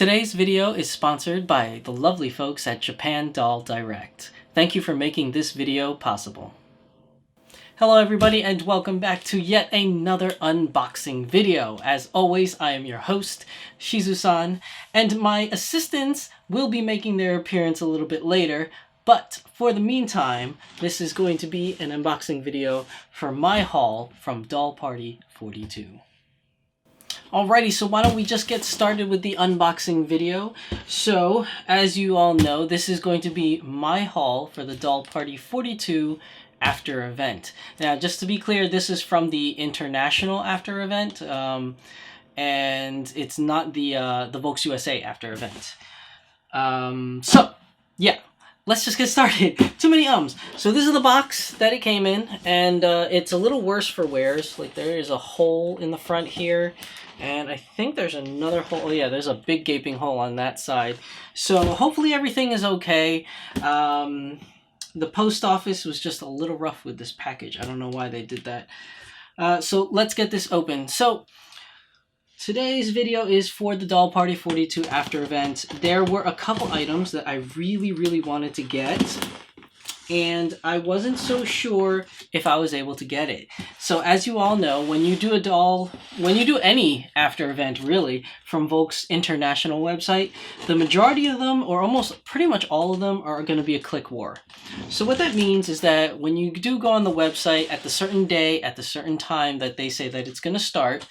Today's video is sponsored by the lovely folks at Japan Doll Direct. Thank you for making this video possible. Hello everybody and welcome back to yet another unboxing video. As always, I am your host, Shizusan, and my assistants will be making their appearance a little bit later, but for the meantime, this is going to be an unboxing video for my haul from Doll Party 42. Alrighty, so why don't we just get started with the unboxing video. So, as you all know, this is going to be my haul for the Doll Party 42 after event. Now, just to be clear, this is from the international after event, and it's not the Volks USA after event. So, yeah. Let's just get started. Too many ums. So this is the box that it came in, and it's a little worse for wears. Like, there is a hole in the front here, and I think there's another hole. Oh yeah, there's a big gaping hole on that side. So hopefully everything is okay. The post office was just a little rough with this package. I don't know why they did that. So let's get this open. So today's video is for the Doll Party 42 after event. There were a couple items that I really wanted to get, and I wasn't so sure if I was able to get it. So as you all know, when you do any after event really from Volks International website, the majority of them, or almost pretty much all of them, are going to be a click war. So what that means is that when you do go on the website at the certain day, at the certain time that they say that it's going to start,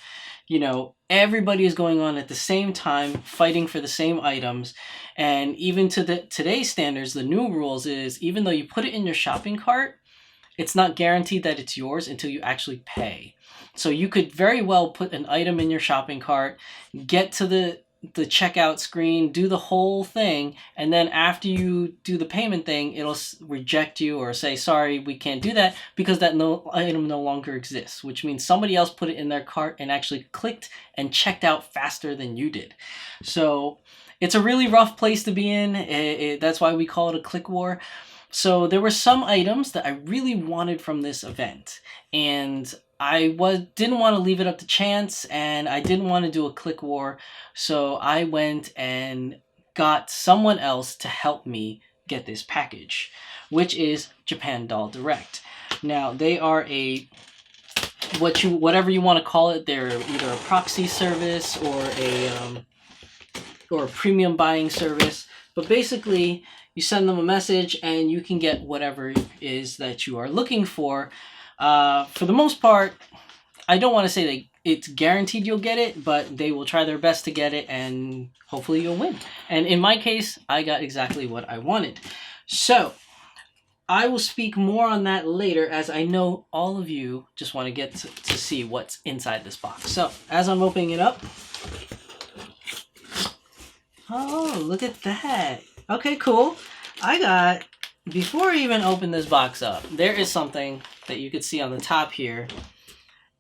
you know, everybody is going on at the same time, fighting for the same items. And even to today's standards, the new rules is, even though you put it in your shopping cart, it's not guaranteed that it's yours until you actually pay. So you could very well put an item in your shopping cart, get to the checkout screen, do the whole thing, and then after you do the payment thing, it'll reject you or say, sorry, we can't do that because that item no longer exists, which means somebody else put it in their cart and actually clicked and checked out faster than you did. So it's a really rough place to be in. That's why we call it a click war. So there were some items that I really wanted from this event, and I didn't want to leave it up to chance, and I didn't want to do a click war, so I went and got someone else to help me get this package, which is Japan Doll Direct. Now, they are whatever you want to call it. They're either a proxy service or a premium buying service, but basically you send them a message and you can get whatever it is that you are looking for. For the most part, I don't want to say it's guaranteed you'll get it, but they will try their best to get it, and hopefully you'll win. And in my case, I got exactly what I wanted. So I will speak more on that later, as I know all of you just want to get to see what's inside this box. So as I'm opening it up, oh, look at that. Okay, cool. Before I even open this box up, there is something that you could see on the top here,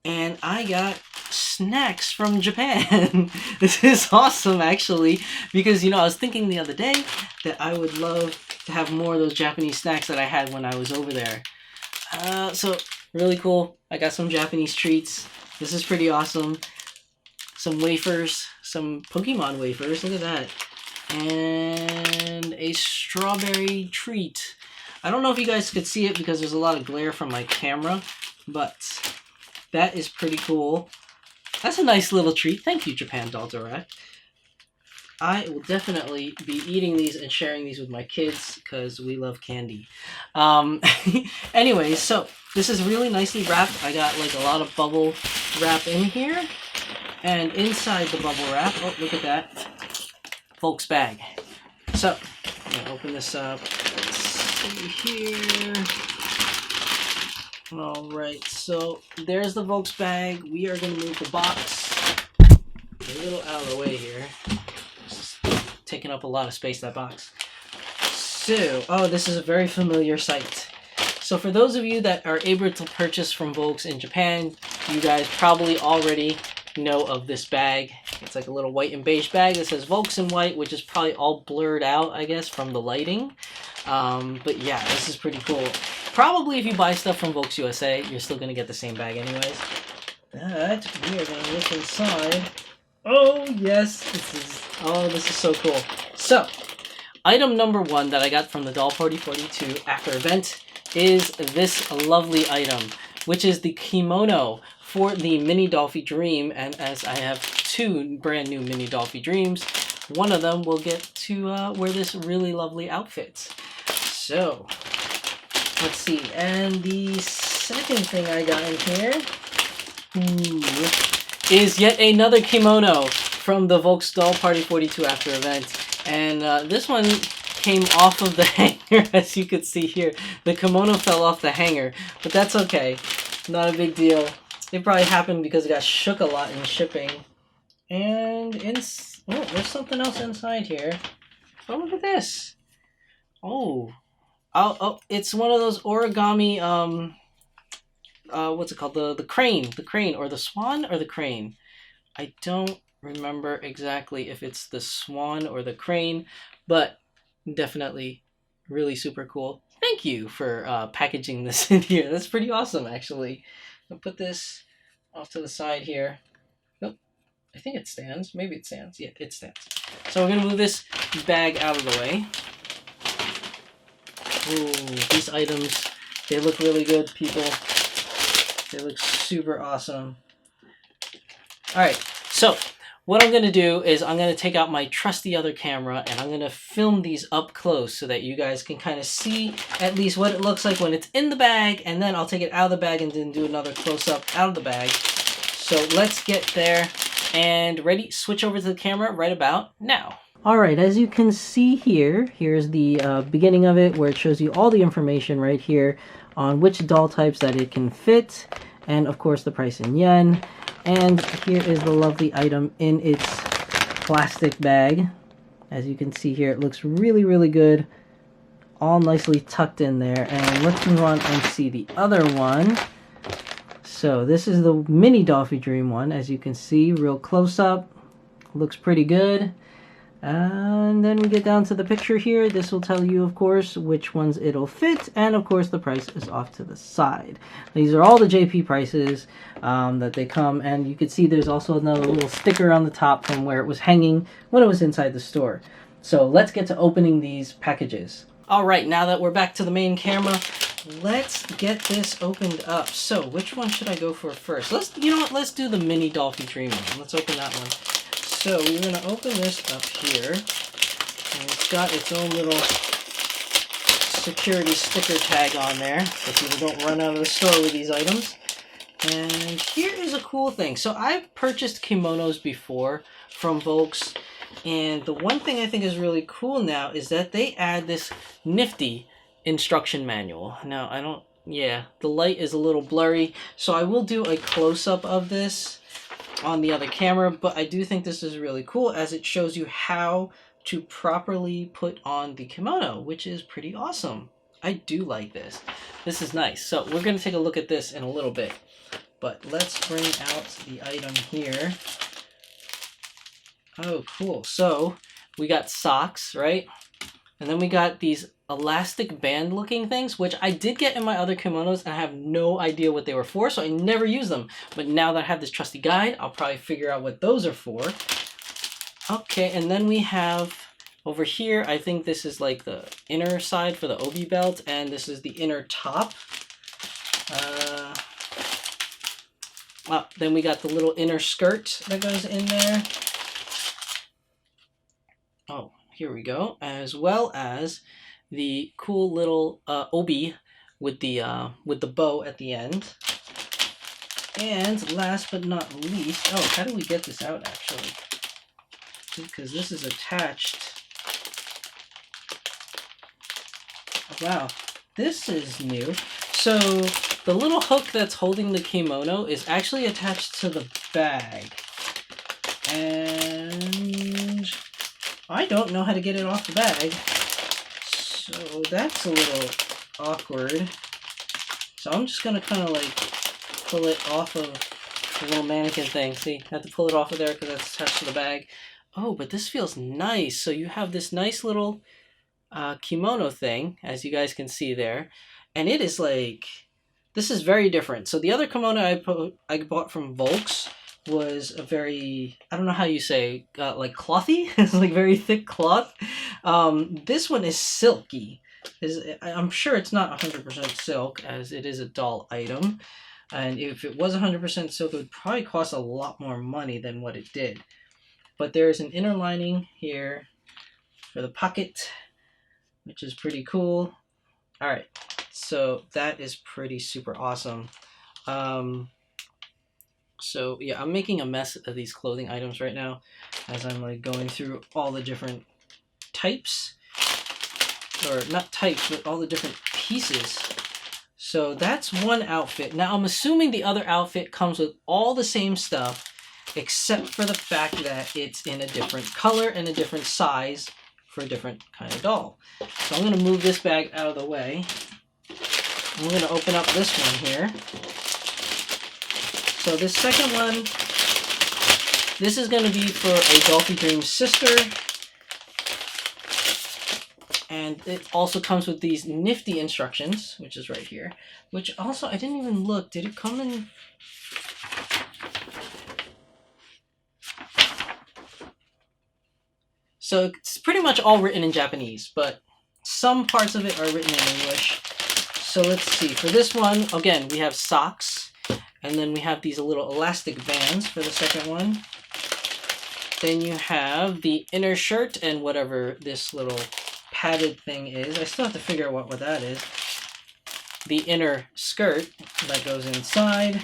and I got snacks from Japan. This is awesome, actually, because, you know, I was thinking the other day that I would love to have more of those Japanese snacks that I had when I was over there. So, really cool. I got some Japanese treats. This is pretty awesome. Some wafers, some Pokemon wafers, look at that. And a strawberry treat. I don't know if you guys could see it because there's a lot of glare from my camera, but that is pretty cool. That's a nice little treat. Thank you, Japan Doll Direct. I will definitely be eating these and sharing these with my kids because we love candy. Anyways, so this is really nicely wrapped. I got like a lot of bubble wrap in here, and inside the bubble wrap, oh, look at that, Volks bag. So I'm gonna open this up. Let's see here. All right, so there's the Volks bag. We are gonna move the box a little out of the way here. It's taking up a lot of space, that box. So, oh, this is a very familiar site. So for those of you that are able to purchase from Volks in Japan, you guys probably already know of this bag. It's like a little white and beige bag that says Volks in white, which is probably all blurred out, I guess, from the lighting. But yeah, this is pretty cool. Probably if you buy stuff from Volks USA, you're still going to get the same bag anyways. But we are going to look inside Oh, yes. This is so cool. So, item number 1 that I got from the Doll Party 42 after event is this lovely item, which is the kimono for the Mini Dolphy Dream. And as I have 2 brand new Mini Dolphy Dreams, one of them will get to wear this really lovely outfit. So, let's see. And the second thing I got in here is yet another kimono from the Volks Doll Party 42 after event. And this one came off of the hanger, as you can see here. The kimono fell off the hanger, but that's okay. Not a big deal. It probably happened because it got shook a lot in shipping. And there's something else inside here. Oh, look at this. Oh, it's one of those origami, what's it called? The crane, or the swan, or the crane. I don't remember exactly if it's the swan or the crane, but definitely really super cool. Thank you for packaging this in here. That's pretty awesome, actually. I'll put this off to the side here. Nope, I think it stands. Maybe it stands. Yeah, it stands. So we're gonna move this bag out of the way. Ooh, these items, they look really good, people. They look super awesome. Alright, so what I'm going to do is I'm going to take out my trusty other camera and I'm going to film these up close so that you guys can kind of see at least what it looks like when it's in the bag, and then I'll take it out of the bag and then do another close-up out of the bag. So let's get there, and ready, switch over to the camera right about now. Alright, as you can see here, here's the beginning of it where it shows you all the information right here on which doll types that it can fit, and of course the price in yen. And here is the lovely item in its plastic bag. As you can see here, it looks really, really good. All nicely tucked in there. And let's move on and see the other one. So this is the Mini Dolphy Dream one. As you can see, real close up. Looks pretty good. And then we get down to the picture here. This will tell you, of course, which ones it'll fit, and of course the price is off to the side. These are all the JP prices that they come, and you can see there's also another little sticker on the top from where it was hanging when it was inside the store. So let's get to opening these packages. Alright, now that we're back to the main camera, let's get this opened up. So which one should I go for first? You know what, let's do the Mini Dolphy Dream one. Let's open that one. So we're going to open this up here, and it's got its own little security sticker tag on there so people don't run out of the store with these items. And here is a cool thing. So I've purchased kimonos before from Volks, and the one thing I think is really cool now is that they add this nifty instruction manual. Now the light is a little blurry, so I will do a close-up of this on the other camera, but I do think this is really cool as it shows you how to properly put on the kimono, which is pretty awesome. I do like this. This is nice. So we're going to take a look at this in a little bit, but let's bring out the item here. Oh, cool. So we got socks, right? And then we got these elastic band looking things, which I did get in my other kimonos, and I have no idea what they were for, so I never use them. But now that I have this trusty guide, I'll probably figure out what those are for. Okay, and then we have over here, I think this is like the inner side for the obi belt, and this is the inner top. Then we got the little inner skirt that goes in there. Oh, here we go, as well as the cool little obi with the bow at the end. And last but not least, oh, how do we get this out actually? Because this is attached. Wow, this is new. So the little hook that's holding the kimono is actually attached to the bag. And I don't know how to get it off the bag. So that's a little awkward. So I'm just going to kind of like pull it off of the little mannequin thing. See, I have to pull it off of there because that's attached to the bag. Oh, but this feels nice. So you have this nice little kimono thing, as you guys can see there. And it is like, this is very different. So the other kimono I bought from Volks was a very, I don't know how you say, like clothy. It's like very thick cloth. This one is silky. I'm sure it's not 100% silk, as it is a doll item. And if it was 100% silk, it would probably cost a lot more money than what it did. But there's an inner lining here for the pocket, which is pretty cool. All right, so that is pretty super awesome. So yeah, I'm making a mess of these clothing items right now as I'm like going through all the different types, or not types, but all the different pieces. So that's one outfit. Now I'm assuming the other outfit comes with all the same stuff, except for the fact that it's in a different color and a different size for a different kind of doll. So I'm going to move this bag out of the way. I'm going to open up this one here. So this second one, this is going to be for a Dolphy Dream sister. And it also comes with these nifty instructions, which is right here. Which also, I didn't even look. Did it come in? So it's pretty much all written in Japanese, but some parts of it are written in English. So let's see. For this one, again, we have socks. And then we have these little elastic bands for the second one. Then you have the inner shirt and whatever this little padded thing is. I still have to figure out what that is. The inner skirt that goes inside.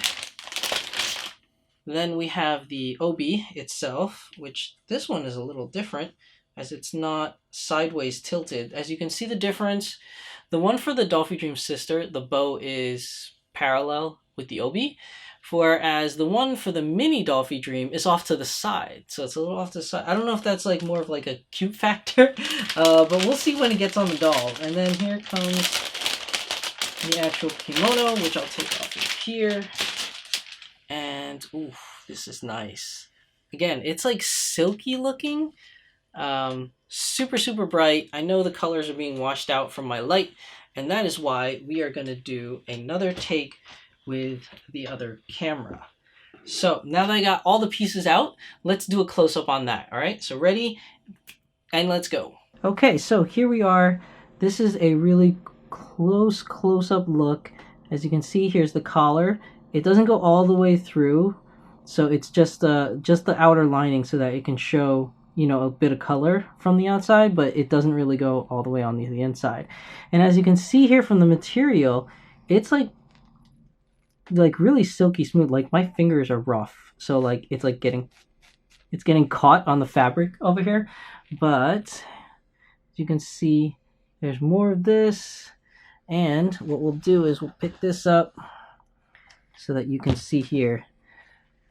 Then we have the obi itself, which this one is a little different as it's not sideways tilted. As you can see the difference, the one for the Dolphy Dream sister, the bow is parallel with the obi, whereas the one for the mini Dolphy Dream is off to the side. So it's a little off to the side. I don't know if that's like more of like a cute factor, but we'll see when it gets on the doll. And then here comes the actual kimono, which I'll take off of here. And ooh, this is nice. Again, it's like silky looking, super, super bright. I know the colors are being washed out from my light, and that is why we are going to do another take with the other camera. So now that I got all the pieces out, let's do a close-up on that. All right, so ready, and let's go. Okay, so here we are. This is a really close-up look. As you can see, here's the collar. It doesn't go all the way through, so it's just the outer lining so that it can show, you know, a bit of color from the outside, but it doesn't really go all the way on the inside. And as you can see here from the material, it's like really silky smooth. Like my fingers are rough, so like it's getting caught on the fabric over here. But as you can see, there's more of this, and what we'll do is we'll pick this up so that you can see here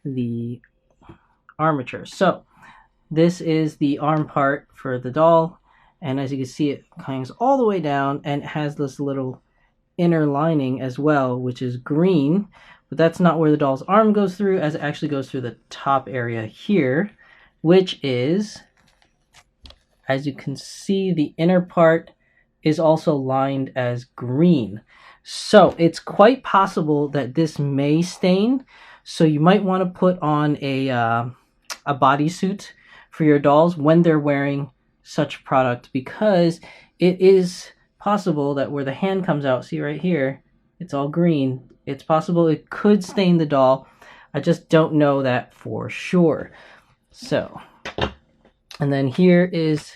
the armature. So this is the arm part for the doll, and as you can see, it hangs all the way down, and it has this little inner lining as well, which is green, but that's not where the doll's arm goes through, as it actually goes through the top area here, which is, as you can see, the inner part is also lined as green. So it's quite possible that this may stain, so you might want to put on a bodysuit for your dolls when they're wearing such product, because it is possible that where the hand comes out, see right here, it's all green. It's possible it could stain the doll. I just don't know that for sure. So, and then here is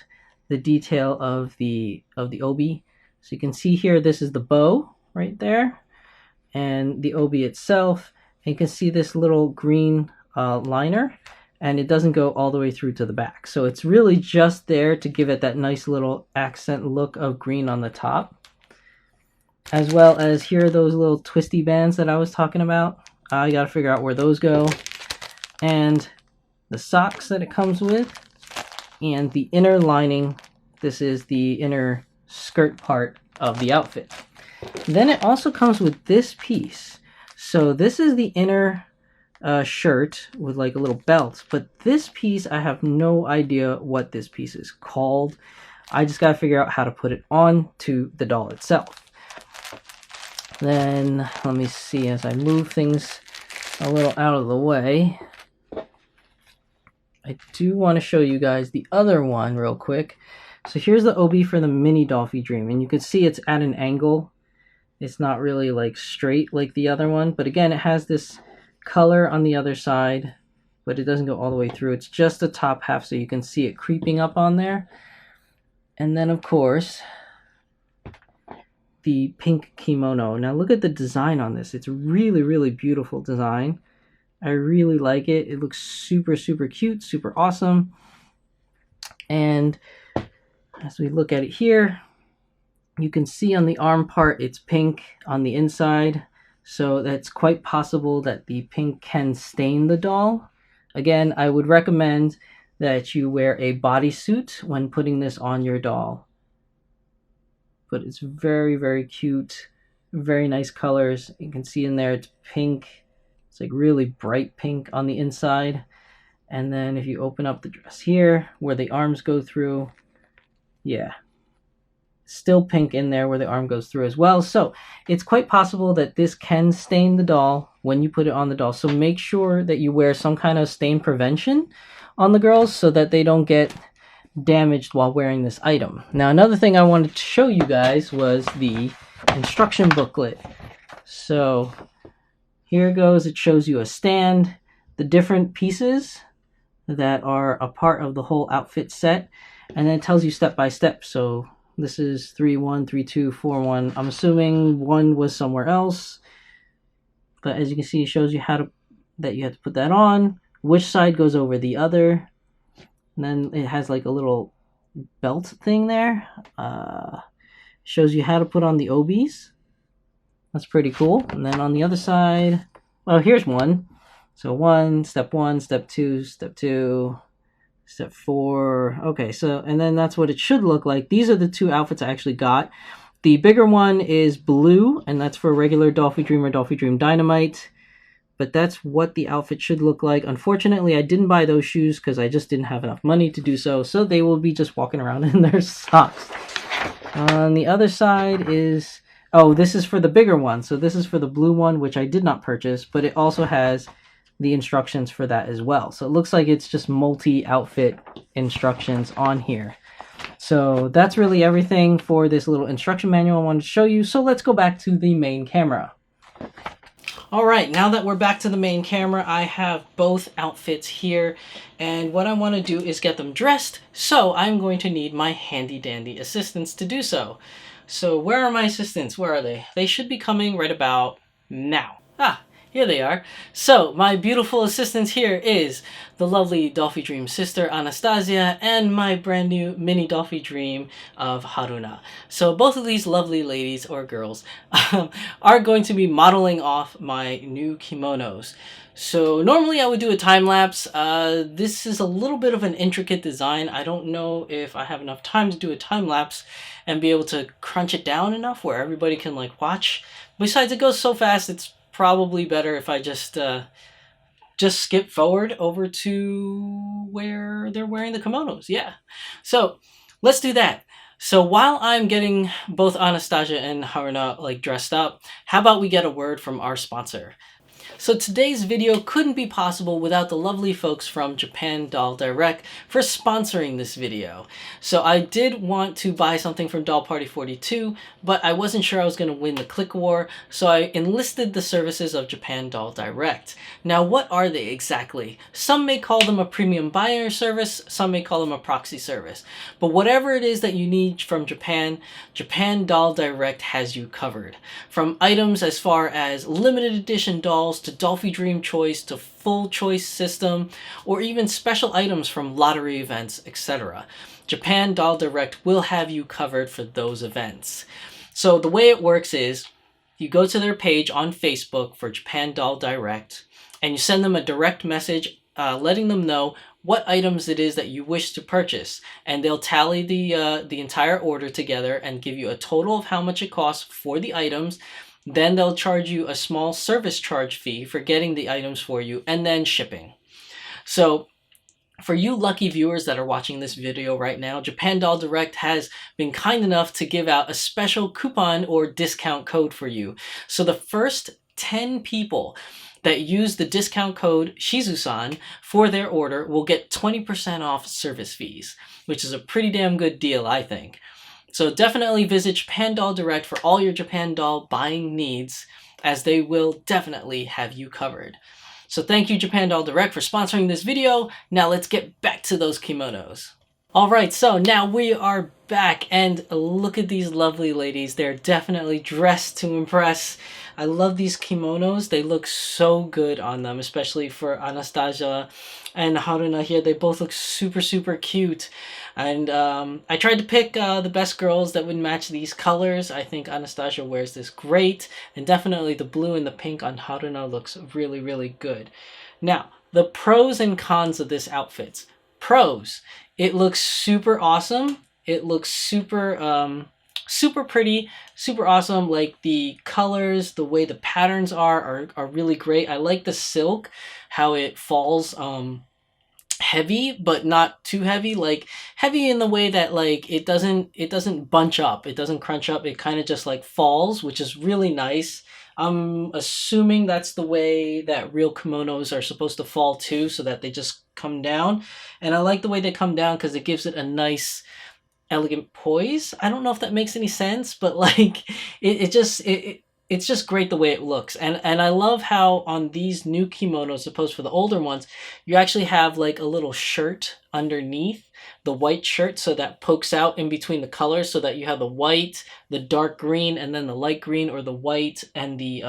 the detail of the obi. So you can see here, this is the bow right there, and the obi itself. And you can see this little green liner, and it doesn't go all the way through to the back. So it's really just there to give it that nice little accent look of green on the top. As well as here are those little twisty bands that I was talking about. I gotta figure out where those go. And the socks that it comes with, and the inner lining. This is the inner skirt part of the outfit. Then it also comes with this piece. So this is the inner shirt with like a little belt, but this piece, I have no idea what this piece is called. I just gotta figure out how to put it on to the doll itself. Then let me see, as I move things a little out of the way, I do want to show you guys the other one real quick. So here's the OB for the mini Dolphy Dream, and you can see it's at an angle. It's not really like straight like the other one, but again, it has this color on the other side, but it doesn't go all the way through. It's just the top half, so you can see it creeping up on there. And then, of course, the pink kimono. Now look at the design on this. It's really, really beautiful design. I really like it. It looks super, super cute, super awesome. And as we look at it here, you can see on the arm part, it's pink on the inside. So that's quite possible that the pink can stain the doll. Again, I would recommend that you wear a bodysuit when putting this on your doll. But it's very, very cute. Very nice colors. You can see in there it's pink. It's like really bright pink on the inside. And then if you open up the dress here, where the arms go through, yeah, still pink in there where the arm goes through as well. So it's quite possible that this can stain the doll when you put it on the doll. So make sure that you wear some kind of stain prevention on the girls so that they don't get damaged while wearing this item. Now, another thing I wanted to show you guys was the instruction booklet. So here it goes. It shows you a stand, the different pieces that are a part of the whole outfit set, and then it tells you step by step. So this is 3-1, 3-2, 4-1. I'm assuming 1 was somewhere else, but as you can see, it shows you that you have to put that on, which side goes over the other, and then it has like a little belt thing there. Shows you how to put on the OBs. That's pretty cool. And then on the other side, well, here's one. So 1, step 2, step 2, step 4. Okay, so, and then that's what it should look like. These are the 2 outfits I actually got. The bigger one is blue, and that's for regular Dolphy Dream or Dolphy Dream Dynamite. But that's what the outfit should look like. Unfortunately, I didn't buy those shoes because I just didn't have enough money to do so. So they will be just walking around in their socks. On the other side is, oh, this is for the bigger one. So this is for the blue one, which I did not purchase, but it also has the instructions for that as well. So it looks like it's just multi-outfit instructions on here. So that's really everything for this little instruction manual I wanted to show you. So let's go back to the main camera. All right, now that we're back to the main camera, I have both outfits here, and what I want to do is get them dressed, so I'm going to need my handy-dandy assistants to do so. So where are my assistants? Where are they? They should be coming right about now. Ah, here they are. So my beautiful assistants here is the lovely Dolphy Dream sister Anastasia and my brand new mini Dolphy Dream of Haruna. So both of these lovely ladies or girls are going to be modeling off my new kimonos. So normally I would do a time lapse. This is a little bit of an intricate design. I don't know if I have enough time to do a time lapse and be able to crunch it down enough where everybody can like watch. Besides, it goes so fast, it's probably better if I just skip forward over to where they're wearing the kimonos. Yeah. So let's do that. So while I'm getting both Anastasia and Haruna like dressed up, how about we get a word from our sponsor? So today's video couldn't be possible without the lovely folks from Japan Doll Direct for sponsoring this video. So I did want to buy something from Doll Party 42, but I wasn't sure I was going to win the click war, so I enlisted the services of Japan Doll Direct. Now, what are they exactly? Some may call them a premium buyer service, some may call them a proxy service. But whatever it is that you need from Japan, Japan Doll Direct has you covered. From items as far as limited edition dolls to Dolphy Dream Choice to full choice system, or even special items from lottery events, etc. Japan Doll Direct will have you covered for those events. So the way it works is you go to their page on Facebook for Japan Doll Direct and you send them a direct message letting them know what items it is that you wish to purchase, and they'll tally the entire order together and give you a total of how much it costs for the items. Then they'll charge you a small service charge fee for getting the items for you and then shipping. So for you lucky viewers that are watching this video right now, Japan Doll Direct has been kind enough to give out a special coupon or discount code for you. So the first 10 people that use the discount code Shizusan for their order will get 20% off service fees, which is a pretty damn good deal, I think. So definitely visit Japan Doll Direct for all your Japan Doll buying needs, as they will definitely have you covered. So thank you, Japan Doll Direct, for sponsoring this video. Now let's get back to those kimonos. Alright, so now we are back, and look at these lovely ladies. They're definitely dressed to impress. I love these kimonos. They look so good on them, especially for Anastasia and Haruna here. They both look super, super cute. And I tried to pick the best girls that would match these colors. I think Anastasia wears this great, and definitely the blue and the pink on Haruna looks really, really good. Now, the pros and cons of this outfit. Pros. It looks super awesome. It looks super super pretty, super awesome. Like the colors, the way the patterns are really great. I like the silk, how it falls heavy but not too heavy, like heavy in the way that like it doesn't bunch up, it doesn't crunch up, it kind of just like falls, which is really nice. I'm assuming that's the way that real kimonos are supposed to fall too, so that they just come down. And I like the way they come down because it gives it a nice elegant poise. I don't know if that makes any sense, but like it's just great the way it looks. And I love how on these new kimonos, opposed for the older ones, you actually have like a little shirt underneath the white shirt, so that pokes out in between the colors, so that you have the white, the dark green, and then the light green, or the white and the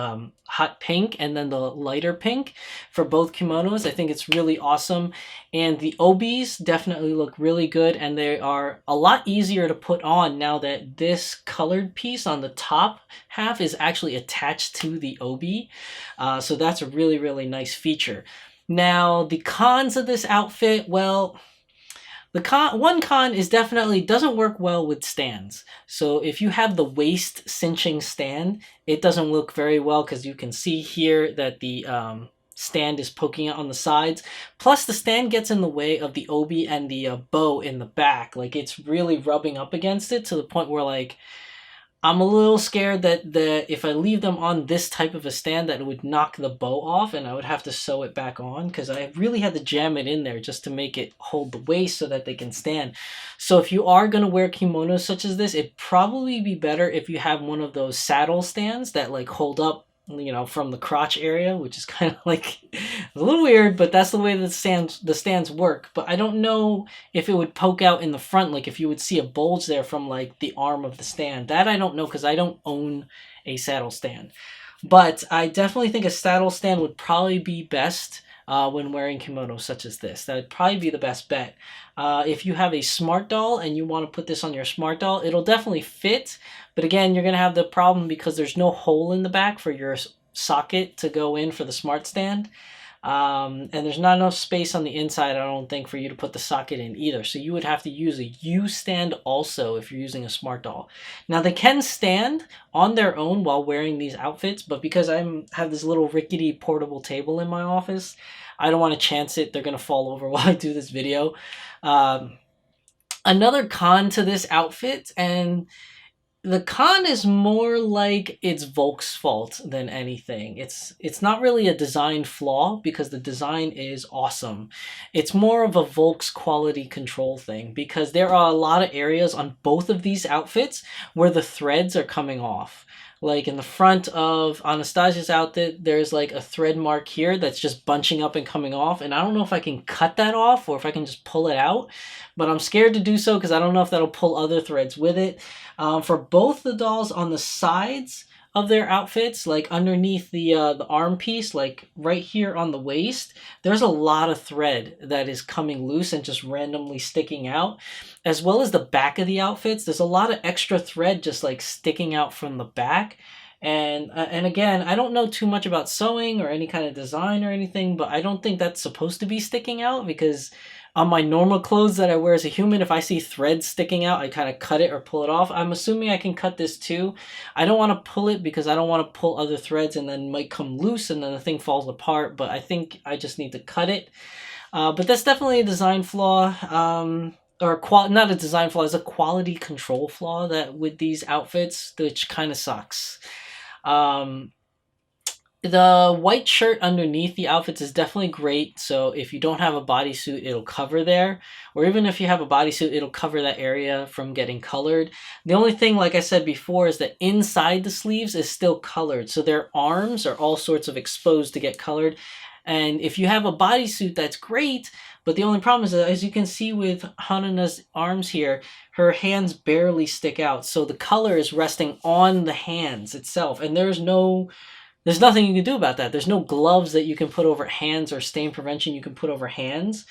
hot pink, and then the lighter pink for both kimonos. I think it's really awesome. And the obis definitely look really good, and they are a lot easier to put on now that this colored piece on the top half is actually attached to the obi. So that's a really, really nice feature. Now, the cons of this outfit, well, one con is definitely doesn't work well with stands. So if you have the waist cinching stand, it doesn't look very well, because you can see here that the stand is poking out on the sides. Plus the stand gets in the way of the obi and the bow in the back. Like it's really rubbing up against it to the point where like I'm a little scared that if I leave them on this type of a stand, that it would knock the bow off and I would have to sew it back on, because I really had to jam it in there just to make it hold the waist so that they can stand. So if you are going to wear kimonos such as this, it'd probably be better if you have one of those saddle stands that like hold up, you know, from the crotch area, which is kind of like a little weird, but that's the way the stands work. But I don't know if it would poke out in the front, like if you would see a bulge there from like the arm of the stand. That I don't know, because I don't own a saddle stand. But I definitely think a saddle stand would probably be best when wearing kimonos such as this. That would probably be the best bet. If you have a smart doll and you want to put this on your smart doll, it'll definitely fit. But again, you're going to have the problem because there's no hole in the back for your socket to go in for the smart stand. And there's not enough space on the inside, I don't think, for you to put the socket in either. So you would have to use a U stand also if you're using a smart doll. Now they can stand on their own while wearing these outfits, but because I have this little rickety portable table in my office, I don't want to chance it. They're going to fall over while I do this video. Another con to this outfit, and the con is more like it's Volk's fault than anything. It's not really a design flaw, because the design is awesome. It's more of a Volk's quality control thing, because there are a lot of areas on both of these outfits where the threads are coming off. Like in the front of Anastasia's outfit, there's like a thread mark here that's just bunching up and coming off. And I don't know if I can cut that off or if I can just pull it out. But I'm scared to do so because I don't know if that'll pull other threads with it. For both the dolls on the sides of their outfits, like underneath the arm piece, like right here on the waist, there's a lot of thread that is coming loose and just randomly sticking out. As well as the back of the outfits, there's a lot of extra thread just like sticking out from the back. And again, I don't know too much about sewing or any kind of design or anything, but I don't think that's supposed to be sticking out, because on my normal clothes that I wear as a human, if I see threads sticking out, I kind of cut it or pull it off. I'm assuming I can cut this too. I don't want to pull it because I don't want to pull other threads and then it might come loose and then the thing falls apart, but I think I just need to cut it. But that's definitely a design flaw. Not a design flaw, it's a quality control flaw that with these outfits, which kind of sucks. The white shirt underneath the outfits is definitely great. So if you don't have a bodysuit, it'll cover there. Or even if you have a bodysuit, it'll cover that area from getting colored. The only thing, like I said before, is that inside the sleeves is still colored. So their arms are all sorts of exposed to get colored. And if you have a bodysuit, that's great. But the only problem is that, as you can see with Hanuna's arms here, her hands barely stick out. So the color is resting on the hands itself. And there's nothing you can do about that. There's no gloves that you can put over hands or stain prevention you can put over hands.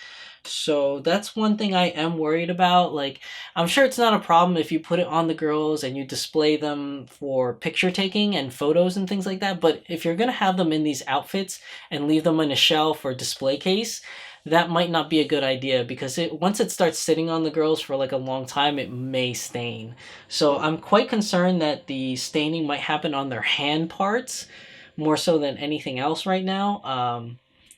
So that's one thing I am worried about. Like, I'm sure it's not a problem if you put it on the girls and you display them for picture taking and photos and things like that. But if you're going to have them in these outfits and leave them in a shelf or display case, that might not be a good idea, because once it starts sitting on the girls for like a long time, it may stain. So I'm quite concerned that the staining might happen on their hand parts more so than anything else right now.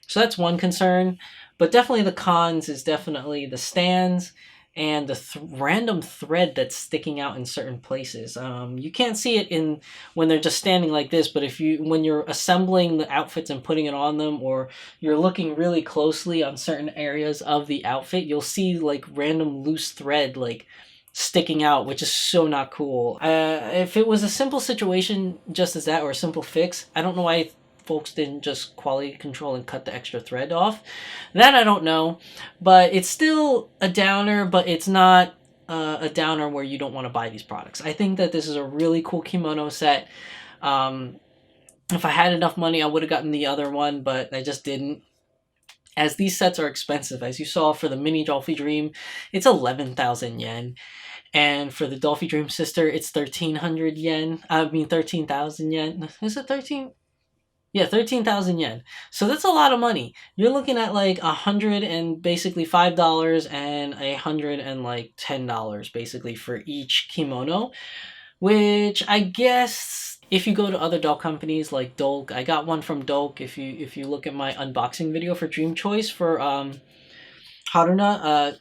So that's one concern. But definitely the cons is definitely the stands and the random thread that's sticking out in certain places. You can't see it when they're just standing like this, but when you're assembling the outfits and putting it on them, or you're looking really closely on certain areas of the outfit, you'll see like random loose thread like sticking out, which is so not cool. If it was a simple situation just as that, or a simple fix, I don't know why folks didn't just quality control and cut the extra thread off. That I don't know, but it's still a downer, but it's not a downer where you don't want to buy these products. I think that this is a really cool kimono set. If I had enough money, I would have gotten the other one, but I just didn't, as these sets are expensive. As you saw, for the mini Dolphy Dream, it's 11,000 yen. And for the Dolphy Dream Sister, it's 1,300 yen. I mean, 13,000 yen. Is it 13? Yeah, 13,000 yen. So that's a lot of money. You're looking at like basically $5 and $10 basically for each kimono, which I guess if you go to other doll companies like Dolk, I got one from Dolk. If you look at my unboxing video for Dream Choice for Haruna,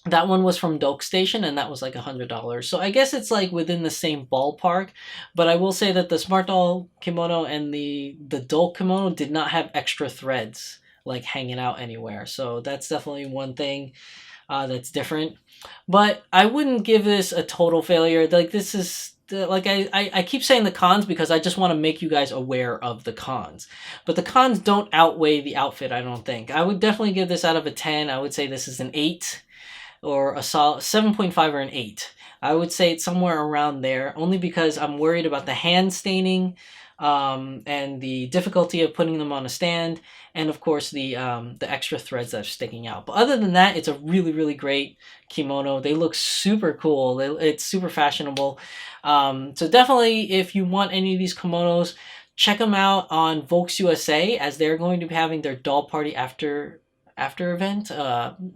that one was from Dolk Station, and that was like $100. So I guess it's like within the same ballpark. But I will say that the Smart Doll kimono and the Dolk kimono did not have extra threads like hanging out anywhere. So that's definitely one thing that's different. But I wouldn't give this a total failure. Like, this is like I keep saying the cons because I just want to make you guys aware of the cons. But the cons don't outweigh the outfit, I don't think. I would definitely give this out of a 10. I would say this is an 8. Or a solid 7.5 or an 8. I would say it's somewhere around there, only because I'm worried about the hand staining, and the difficulty of putting them on a stand, and of course the extra threads that are sticking out. But other than that, it's a really, really great kimono. They look super cool. It's super fashionable. So definitely, if you want any of these kimonos, check them out on Volks USA, as they're going to be having their doll party after event,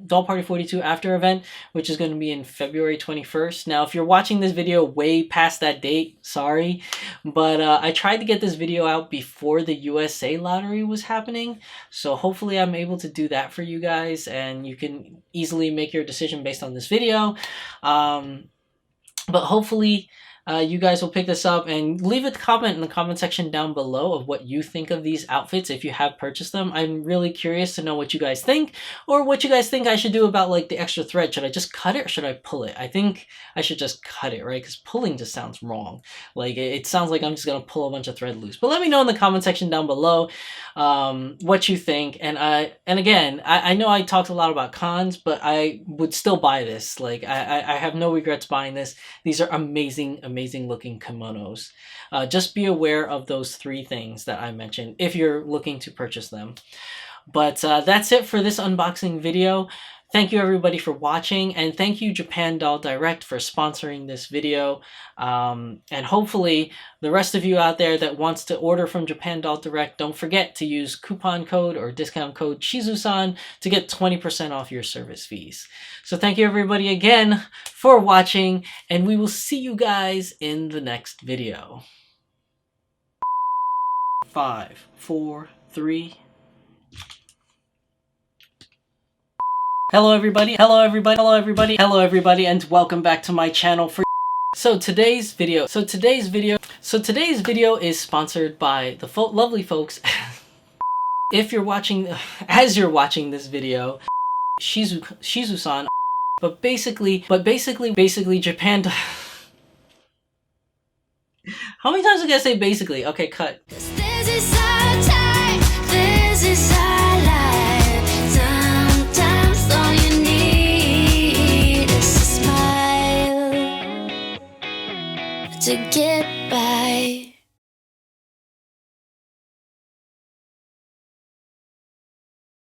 Doll Party 42 after event, which is going to be in February 21st. Now, if you're watching this video way past that date, sorry, but I tried to get this video out before the USA lottery was happening, so hopefully I'm able to do that for you guys, and you can easily make your decision based on this video. But hopefully you guys will pick this up, and leave a comment in the comment section down below of what you think of these outfits if you have purchased them. I'm really curious to know what you guys think, or what you guys think I should do about like the extra thread. Should I just cut it, or should I pull it? I think I should just cut it, right? Because pulling just sounds wrong. Like, it sounds like I'm just gonna pull a bunch of thread loose. But let me know in the comment section down below what you think. And again, I know I talked a lot about cons, but I would still buy this. Like, I have no regrets buying this. These are amazing looking kimonos. Just be aware of those 3 things that I mentioned if you're looking to purchase them. But that's it for this unboxing video. Thank you everybody for watching, and thank you Japan Doll Direct for sponsoring this video. And hopefully the rest of you out there that wants to order from Japan Doll Direct, don't forget to use coupon code or discount code Shizusan to get 20% off your service fees. So thank you everybody again for watching, and we will see you guys in the next video. 5, 4, 3. Hello everybody, and welcome back to my channel for today's video So today's video is sponsored by the lovely folks. If you're watching, as you're watching this video, Shizusan, but basically, Japan. How many times am I gonna say basically? Okay, cut. This is our time, this is our life. Sometimes all you need is a smile to get by.